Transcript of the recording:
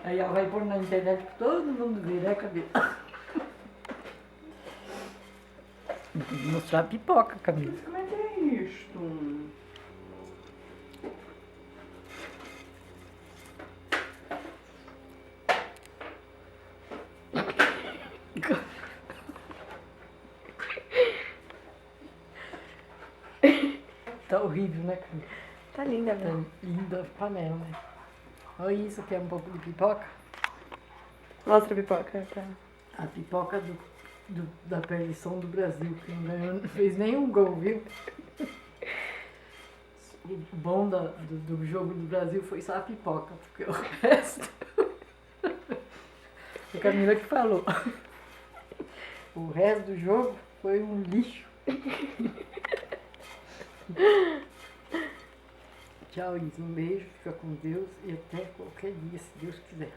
Aí ela vai pôr na internet pra todo mundo ver, né, Camila? Mostrar a pipoca, Camila. Como é que é isto? Tá horrível, né, Camila? Tá linda, Tá né? linda a panela, né? Olha isso, que é um pouco de pipoca. Mostra a pipoca, tá? A pipoca da perdição do Brasil, que não ganhou, não fez nenhum gol, viu? O bom do jogo do Brasil foi só a pipoca, porque o resto. A Camila que falou. O resto do jogo foi um lixo. Tchau, Isa. Um beijo, fica com Deus e até qualquer dia, se Deus quiser.